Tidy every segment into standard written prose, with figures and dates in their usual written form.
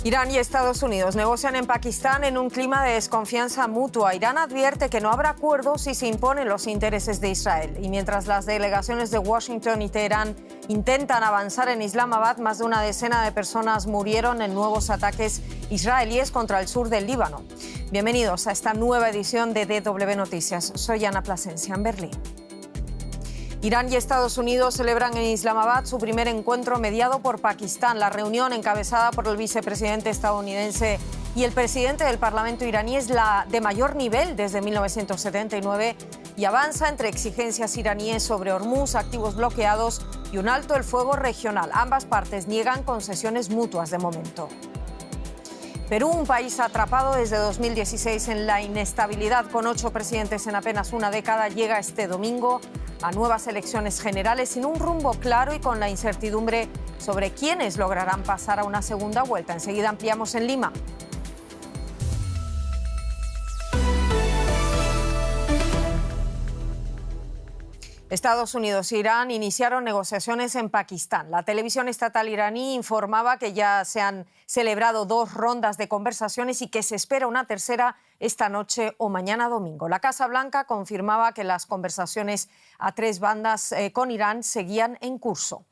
Irán y Estados Unidos negocian en Pakistán en un clima de desconfianza mutua. Irán advierte que no habrá acuerdo si se imponen los intereses de Israel. Y mientras las delegaciones de Washington y Teherán intentan avanzar en Islamabad, más de una decena de personas murieron en nuevos ataques israelíes contra el sur del Líbano. Bienvenidos a esta nueva edición de DW Noticias. Soy Ana Plasencia en Berlín. Irán y Estados Unidos celebran en Islamabad su primer encuentro mediado por Pakistán. La reunión, encabezada por el vicepresidente estadounidense y el presidente del Parlamento iraní, es la de mayor nivel desde 1979 y avanza entre exigencias iraníes sobre Hormuz, activos bloqueados y un alto el fuego regional. Ambas partes niegan concesiones mutuas de momento. Perú, un país atrapado desde 2016 en la inestabilidad, con 8 presidentes en apenas una década, llega este domingo a nuevas elecciones generales sin un rumbo claro y con la incertidumbre sobre quiénes lograrán pasar a una segunda vuelta. Enseguida ampliamos en Lima. Estados Unidos e Irán iniciaron negociaciones en Pakistán. La televisión estatal iraní informaba que ya se han celebrado 2 rondas de conversaciones y que se espera una tercera esta noche o mañana domingo. La Casa Blanca confirmaba que las conversaciones a 3 bandas con Irán seguían en curso.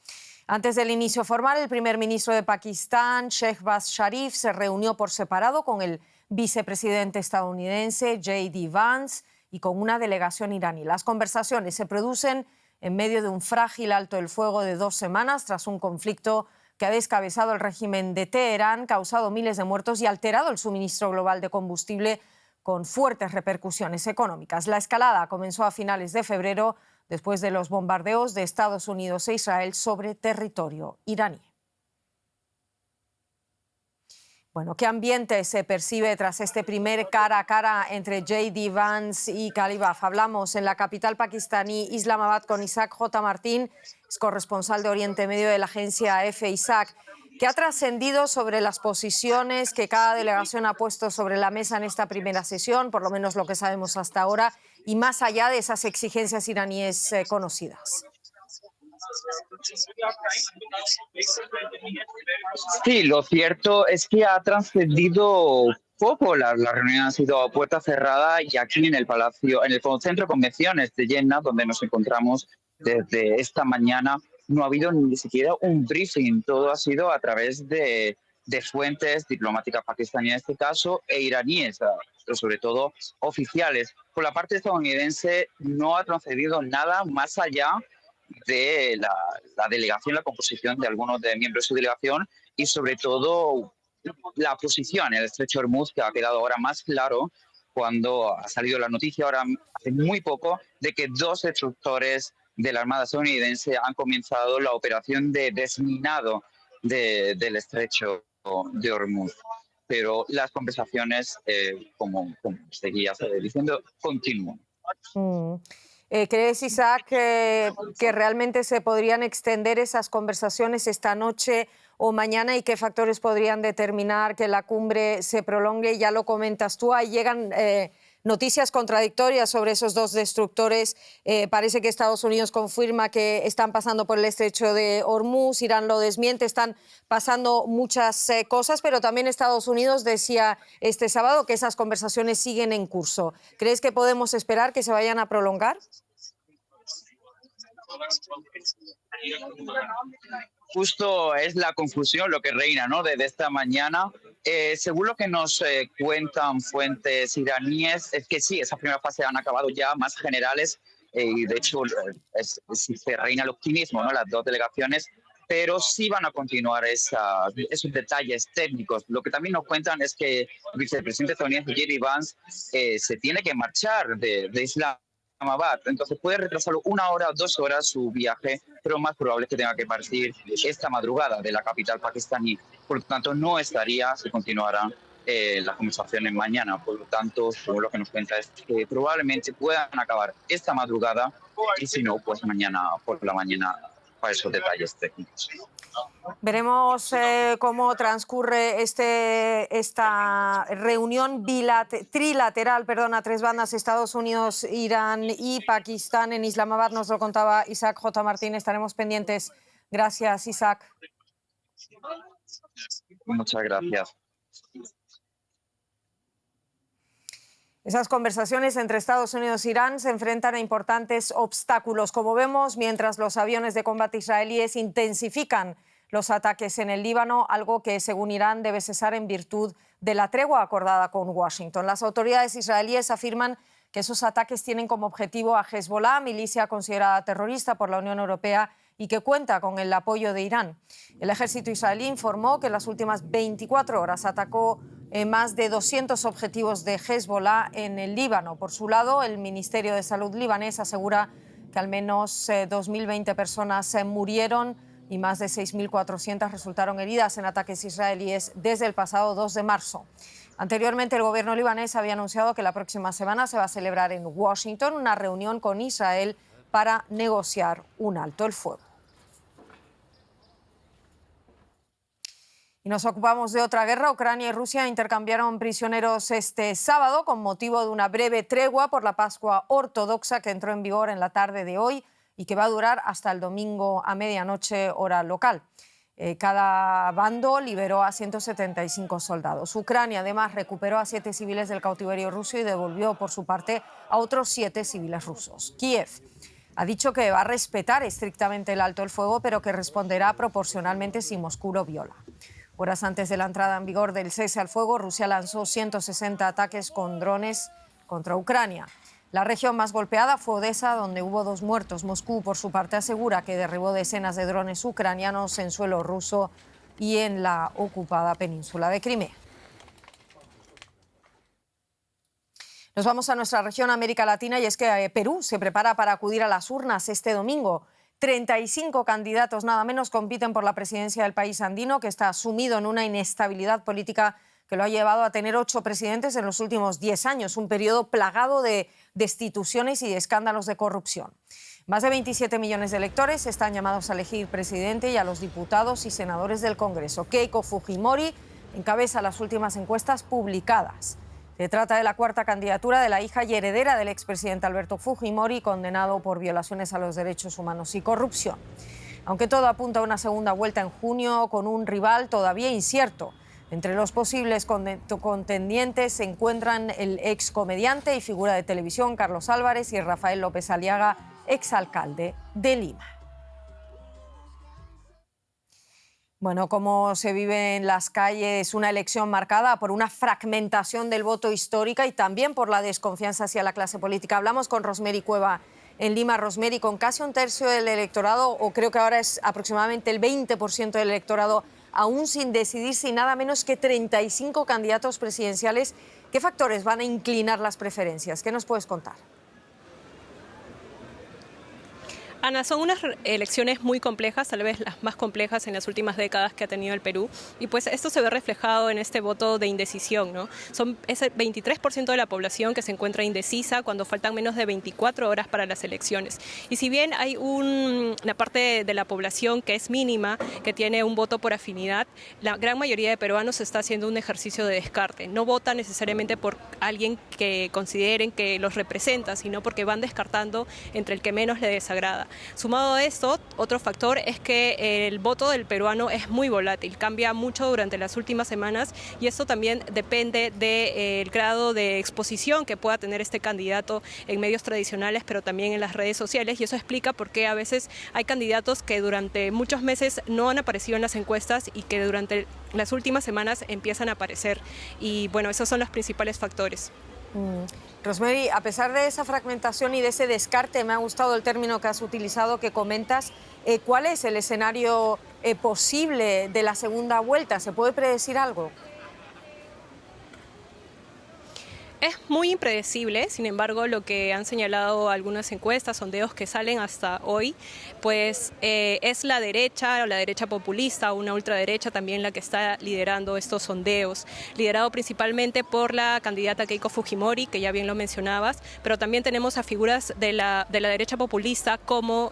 Antes del inicio formal, el primer ministro de Pakistán, Shehbaz Sharif, se reunió por separado con el vicepresidente estadounidense J.D. Vance y con una delegación iraní. Las conversaciones se producen en medio de un frágil alto el fuego de 2 semanas tras un conflicto que ha descabezado el régimen de Teherán, causado miles de muertos y alterado el suministro global de combustible con fuertes repercusiones económicas. La escalada comenzó a finales de febrero después de los bombardeos de Estados Unidos e Israel sobre territorio iraní. Bueno, ¿qué ambiente se percibe tras este primer cara a cara entre J.D. Vance y Ghalibaf? Hablamos en la capital pakistaní, Islamabad, con Isaac J. Martín, es corresponsal de Oriente Medio de la agencia AFP. Isaac, ¿qué ha trascendido sobre las posiciones que cada delegación ha puesto sobre la mesa en esta primera sesión, por lo menos lo que sabemos hasta ahora, y más allá de esas exigencias iraníes conocidas? Sí, lo cierto es que ha trascendido poco. La reunión ha sido a puerta cerrada y aquí en el Palacio, en el Centro de Convenciones de Jeddah, donde nos encontramos desde esta mañana, no ha habido ni siquiera un briefing. Todo ha sido a través de fuentes diplomáticas pakistaníes en este caso e iraníes, pero sobre todo oficiales. Por la parte estadounidense no ha trascendido nada más allá de la delegación, la composición de algunos de miembros de su delegación y sobre todo la posición en el estrecho de Hormuz, que ha quedado ahora más claro cuando ha salido la noticia ahora hace muy poco de que 2 destructores de la Armada estadounidense han comenzado la operación de desminado del estrecho de Hormuz. Pero las conversaciones, como seguías diciendo, continúan. ¿Crees, Isaac, que realmente se podrían extender esas conversaciones esta noche o mañana y qué factores podrían determinar que la cumbre se prolongue? Ya lo comentas tú, ahí llegan noticias contradictorias sobre esos 2 destructores. Parece que Estados Unidos confirma que están pasando por el estrecho de Hormuz, Irán lo desmiente, están pasando muchas cosas, pero también Estados Unidos decía este sábado que esas conversaciones siguen en curso. ¿Crees que podemos esperar que se vayan a prolongar? Justo es la confusión lo que reina, ¿no? Desde esta mañana. Según lo que nos cuentan fuentes iraníes, es que sí, esas primeras fases han acabado ya más generales y de hecho se reina el optimismo, ¿no? Las 2 delegaciones, pero sí van a continuar esos detalles técnicos. Lo que también nos cuentan es que el vicepresidente estadounidense J.D. Vance se tiene que marchar de Islamabad. Entonces puede retrasarlo 1 hora, 2 horas su viaje, pero más probable es que tenga que partir esta madrugada de la capital pakistaní. Por lo tanto, no estaría si continuaran las conversaciones mañana. Por lo tanto, según lo que nos cuenta es que probablemente puedan acabar esta madrugada y si no, pues mañana por la mañana para esos detalles técnicos. Veremos cómo transcurre esta reunión trilateral, a 3 bandas, Estados Unidos, Irán y Pakistán en Islamabad. Nos lo contaba Isaac J. Martín. Estaremos pendientes. Gracias, Isaac. Muchas gracias. Esas conversaciones entre Estados Unidos e Irán se enfrentan a importantes obstáculos. Como vemos, mientras los aviones de combate israelíes intensifican los ataques en el Líbano, algo que, según Irán, debe cesar en virtud de la tregua acordada con Washington. Las autoridades israelíes afirman que esos ataques tienen como objetivo a Hezbollah, milicia considerada terrorista por la Unión Europea y que cuenta con el apoyo de Irán. El ejército israelí informó que en las últimas 24 horas atacó más de 200 objetivos de Hezbollah en el Líbano. Por su lado, el Ministerio de Salud libanés asegura que al menos 2.020 personas murieron y más de 6.400 resultaron heridas en ataques israelíes desde el pasado 2 de marzo. Anteriormente, el gobierno libanés había anunciado que la próxima semana se va a celebrar en Washington una reunión con Israel para negociar un alto el fuego. Y nos ocupamos de otra guerra. Ucrania y Rusia intercambiaron prisioneros este sábado con motivo de una breve tregua por la Pascua ortodoxa que entró en vigor en la tarde de hoy y que va a durar hasta el domingo a medianoche, hora local. Cada bando liberó a 175 soldados. Ucrania además recuperó a 7 civiles del cautiverio ruso y devolvió por su parte a otros 7 civiles rusos. Kiev ha dicho que va a respetar estrictamente el alto el fuego, pero que responderá proporcionalmente si Moscú lo viola. Horas antes de la entrada en vigor del cese al fuego, Rusia lanzó 160 ataques con drones contra Ucrania. La región más golpeada fue Odessa, donde hubo 2 muertos. Moscú, por su parte, asegura que derribó decenas de drones ucranianos en suelo ruso y en la ocupada península de Crimea. Nos vamos a nuestra región, América Latina, y es que Perú se prepara para acudir a las urnas este domingo. 35 candidatos, nada menos, compiten por la presidencia del país andino, que está sumido en una inestabilidad política que lo ha llevado a tener 8 presidentes en los últimos 10 años, un periodo plagado de destituciones y de escándalos de corrupción. Más de 27 millones de electores están llamados a elegir presidente y a los diputados y senadores del Congreso. Keiko Fujimori encabeza las últimas encuestas publicadas. Se trata de la 4ª candidatura de la hija y heredera del expresidente Alberto Fujimori, condenado por violaciones a los derechos humanos y corrupción. Aunque todo apunta a una segunda vuelta en junio con un rival todavía incierto. Entre los posibles contendientes se encuentran el excomediante y figura de televisión Carlos Álvarez y Rafael López Aliaga, exalcalde de Lima. Bueno, cómo se vive en las calles una elección marcada por una fragmentación del voto histórica y también por la desconfianza hacia la clase política. Hablamos con Rosemary Cueva en Lima. Rosemary, con casi un tercio del electorado, o creo que ahora es aproximadamente el 20% del electorado, aún sin decidirse y nada menos que 35 candidatos presidenciales, ¿qué factores van a inclinar las preferencias? ¿Qué nos puedes contar? Ana, son unas elecciones muy complejas, tal vez las más complejas en las últimas décadas que ha tenido el Perú, y pues esto se ve reflejado en este voto de indecisión, ¿no? Es el 23% de la población que se encuentra indecisa cuando faltan menos de 24 horas para las elecciones. Y si bien hay una parte de la población que es mínima, que tiene un voto por afinidad, la gran mayoría de peruanos está haciendo un ejercicio de descarte. No votan necesariamente por alguien que consideren que los representa, sino porque van descartando entre el que menos le desagrada. Sumado a esto, otro factor es que el voto del peruano es muy volátil, cambia mucho durante las últimas semanas y esto también depende del grado de exposición que pueda tener este candidato en medios tradicionales, pero también en las redes sociales, y eso explica por qué a veces hay candidatos que durante muchos meses no han aparecido en las encuestas y que durante las últimas semanas empiezan a aparecer. Y bueno, esos son los principales factores. Rosemary, a pesar de esa fragmentación y de ese descarte, me ha gustado el término que has utilizado, que comentas. ¿Cuál es el escenario posible de la segunda vuelta? ¿Se puede predecir algo? Es muy impredecible, sin embargo, lo que han señalado algunas encuestas, sondeos que salen hasta hoy, pues es la derecha o la derecha populista o una ultraderecha también la que está liderando estos sondeos, liderado principalmente por la candidata Keiko Fujimori, que ya bien lo mencionabas, pero también tenemos a figuras de la derecha populista como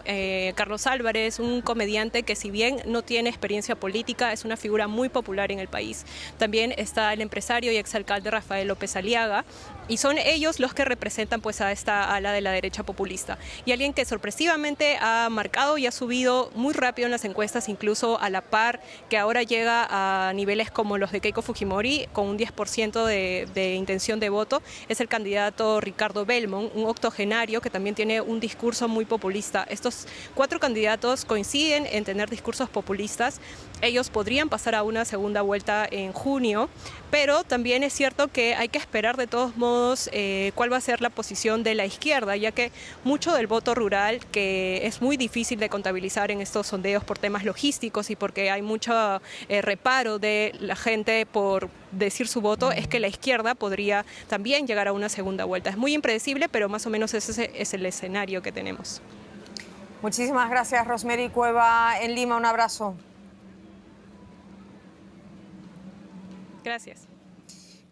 Carlos Álvarez, un comediante que si bien no tiene experiencia política, es una figura muy popular en el país. También está el empresario y exalcalde Rafael López Aliaga, Y son ellos los que representan pues a esta ala de la derecha populista. Y alguien que sorpresivamente ha marcado y ha subido muy rápido en las encuestas, incluso a la par, que ahora llega a niveles como los de Keiko Fujimori, con un 10% de intención de voto, es el candidato Ricardo Belmont, un octogenario que también tiene un discurso muy populista. Estos 4 candidatos coinciden en tener discursos populistas. Ellos podrían pasar a una segunda vuelta en junio, pero también es cierto que hay que esperar de todos modos cuál va a ser la posición de la izquierda, ya que mucho del voto rural, que es muy difícil de contabilizar en estos sondeos por temas logísticos y porque hay mucho reparo de la gente por decir su voto, es que la izquierda podría también llegar a una segunda vuelta. Es muy impredecible, pero más o menos ese es el escenario que tenemos. Muchísimas gracias, Rosemary Cueva en Lima. Un abrazo. Gracias.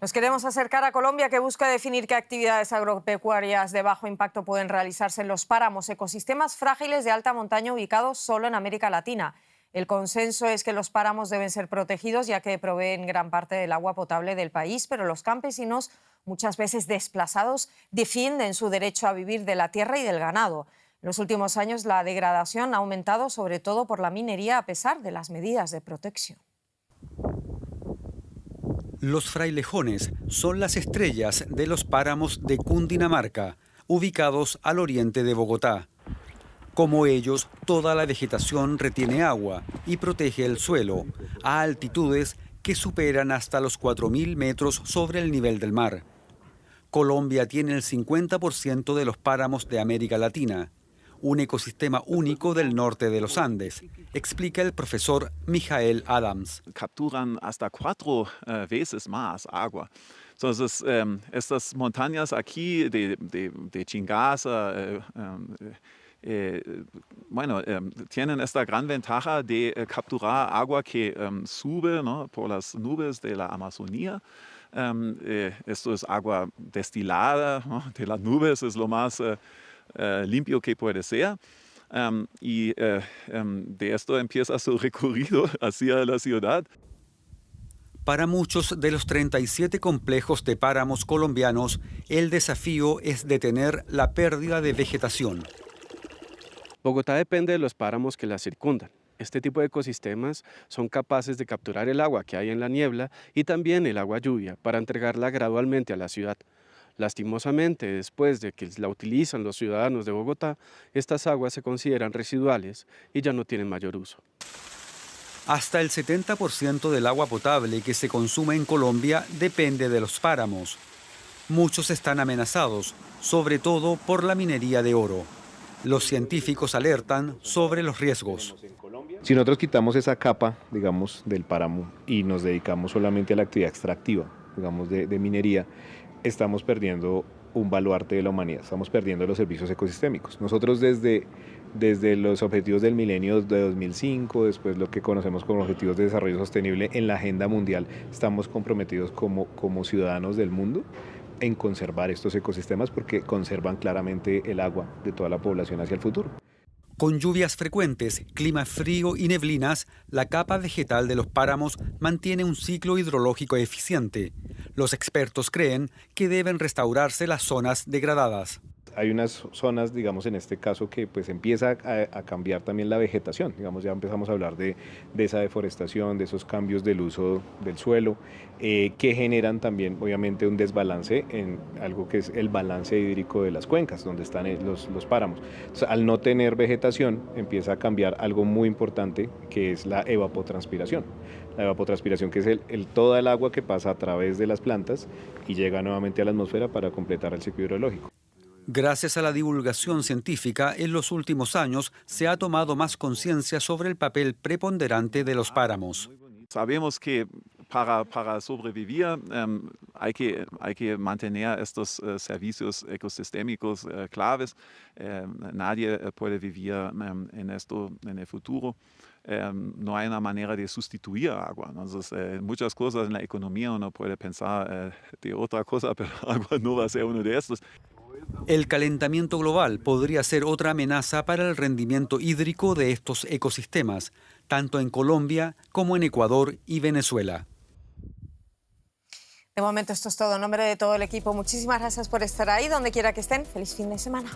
Nos queremos acercar a Colombia, que busca definir qué actividades agropecuarias de bajo impacto pueden realizarse en los páramos, ecosistemas frágiles de alta montaña ubicados solo en América Latina. El consenso es que los páramos deben ser protegidos, ya que proveen gran parte del agua potable del país, pero los campesinos, muchas veces desplazados, defienden su derecho a vivir de la tierra y del ganado. En los últimos años la degradación ha aumentado, sobre todo por la minería, a pesar de las medidas de protección. Los frailejones son las estrellas de los páramos de Cundinamarca, ubicados al oriente de Bogotá. Como ellos, toda la vegetación retiene agua y protege el suelo a altitudes que superan hasta los 4.000 metros sobre el nivel del mar. Colombia tiene el 50% de los páramos de América Latina, un ecosistema único del norte de los Andes, explica el profesor Michael Adams. Capturan hasta 4 veces más agua. Entonces, estas montañas aquí de Chingaza, tienen esta gran ventaja de capturar agua que sube, ¿no?, por las nubes de la Amazonía. Esto es agua destilada, ¿no?, de las nubes, es lo más limpio que puede ser. De esto empieza su recorrido hacia la ciudad. Para muchos de los 37 complejos de páramos colombianos, el desafío es detener la pérdida de vegetación. Bogotá depende de los páramos que la circundan. Este tipo de ecosistemas son capaces de capturar el agua que hay en la niebla y también el agua lluvia para entregarla gradualmente a la ciudad. Lastimosamente, después de que la utilizan los ciudadanos de Bogotá, estas aguas se consideran residuales y ya no tienen mayor uso. Hasta el 70% del agua potable que se consume en Colombia depende de los páramos. Muchos están amenazados, sobre todo por la minería de oro. Los científicos alertan sobre los riesgos. Si nosotros quitamos esa capa, digamos, del páramo y nos dedicamos solamente a la actividad extractiva, digamos, de minería, estamos perdiendo un baluarte de la humanidad, estamos perdiendo los servicios ecosistémicos. Nosotros desde los objetivos del milenio de 2005, después lo que conocemos como objetivos de desarrollo sostenible en la agenda mundial, estamos comprometidos como ciudadanos del mundo en conservar estos ecosistemas porque conservan claramente el agua de toda la población hacia el futuro. Con lluvias frecuentes, clima frío y neblinas, la capa vegetal de los páramos mantiene un ciclo hidrológico eficiente. Los expertos creen que deben restaurarse las zonas degradadas. Hay unas zonas, digamos en este caso, que pues empieza a cambiar también la vegetación, digamos ya empezamos a hablar de esa deforestación, de esos cambios del uso del suelo, que generan también obviamente un desbalance en algo que es el balance hídrico de las cuencas, donde están los páramos. Entonces, al no tener vegetación empieza a cambiar algo muy importante que es la evapotranspiración. La evapotranspiración que es toda el agua que pasa a través de las plantas y llega nuevamente a la atmósfera para completar el ciclo hidrológico. Gracias a la divulgación científica, en los últimos años se ha tomado más conciencia sobre el papel preponderante de los páramos. Sabemos que para sobrevivir hay que mantener estos servicios ecosistémicos claves. Nadie puede vivir en esto en el futuro. No hay una manera de sustituir agua. Entonces, muchas cosas en la economía uno puede pensar de otra cosa, pero agua no va a ser uno de estos. El calentamiento global podría ser otra amenaza para el rendimiento hídrico de estos ecosistemas, tanto en Colombia como en Ecuador y Venezuela. De momento esto es todo. En nombre de todo el equipo, muchísimas gracias por estar ahí. Donde quiera que estén, feliz fin de semana.